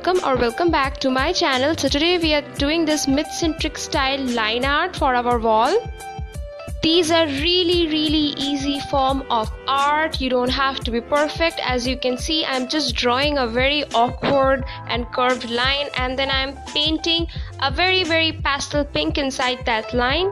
welcome back to my channel. So today we are doing this mid-centric style line art for our wall. These are really easy form of art. You don't have to be perfect. As you can see, I'm just drawing a very awkward and curved line, and then I'm painting a very pastel pink inside that line.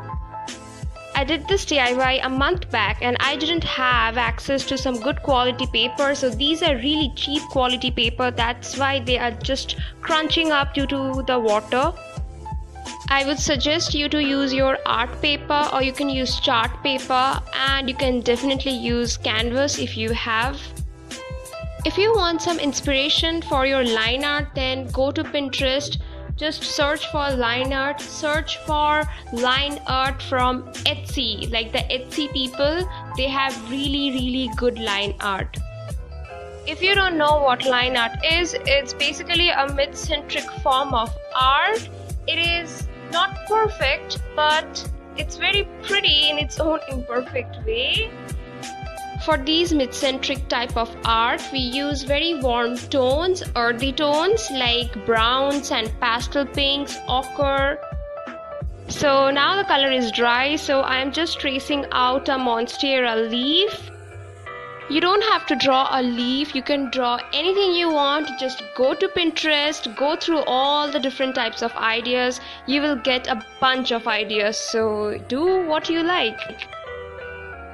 I did this DIY a month back and I didn't have access to some good quality paper, so these are really cheap quality paper. That's why they are just crunching up due to the water. I would suggest you to use your art paper, or you can use chart paper, and you can definitely use canvas if you have. If you want some inspiration for your line art, then go to Pinterest. Just search for line art, search for line art from Etsy. Like the Etsy people, they have really good line art. If you don't know what line art is, it's basically a mid-centric form of art. It is not perfect, but it's very pretty in its own imperfect way. For these mid-centric type of art, we use very warm tones, earthy tones like browns and pastel pinks, ochre. So now the color is dry, so I am just tracing out a monstera leaf. You don't have to draw a leaf, you can draw anything you want. Just go to Pinterest, go through all the different types of ideas. You will get a bunch of ideas, so do what you like.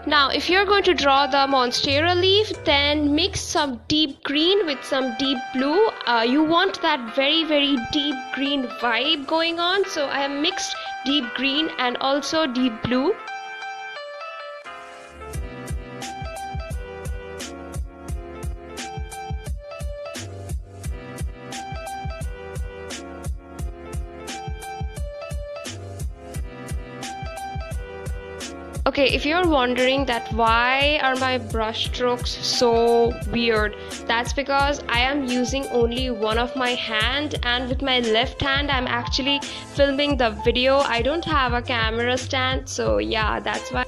Now, if you're going to draw the monstera leaf, then mix some deep green with some deep blue. You want that very deep green vibe going on, so I have mixed deep green and also deep blue. Okay, if you're wondering that why are my brush strokes so weird, that's because I am using only one of my hand, and with my left hand I'm actually filming the video. I don't have a camera stand, so yeah, that's why.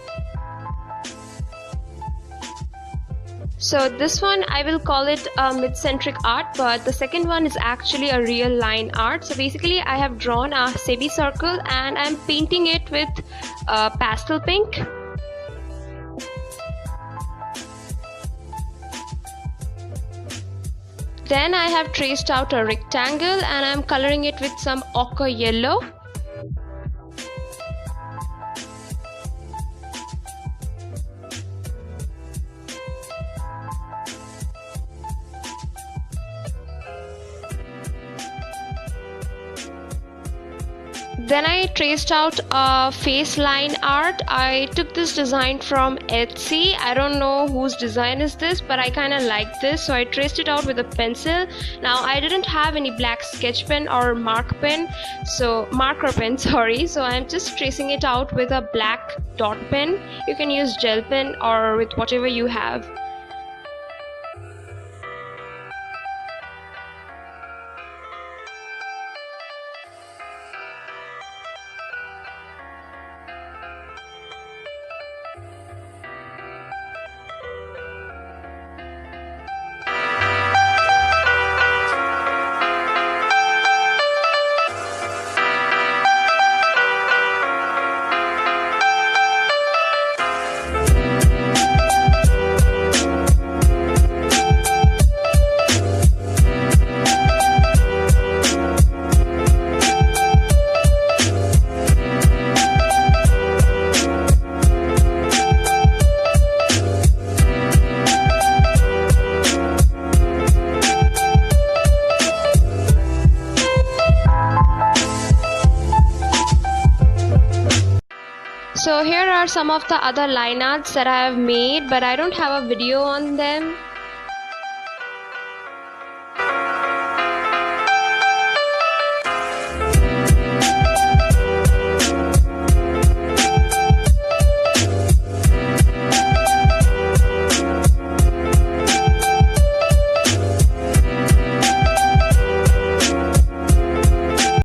So this one I will call it a mid-centric art, but the second one is actually a real line art. So basically I have drawn a semicircle and I'm painting it with pastel pink. Then I have traced out a rectangle and I'm coloring it with some ochre yellow. Then I traced out a face line art. I took this design from Etsy. I don't know whose design is this, but I kind of like this, so I traced it out with a pencil. Now I didn't have any black sketch pen or marker pen, so I'm just tracing it out with a black dot pen. You can use gel pen or with whatever you have. So here are some of the other line arts that I have made, but I don't have a video on them.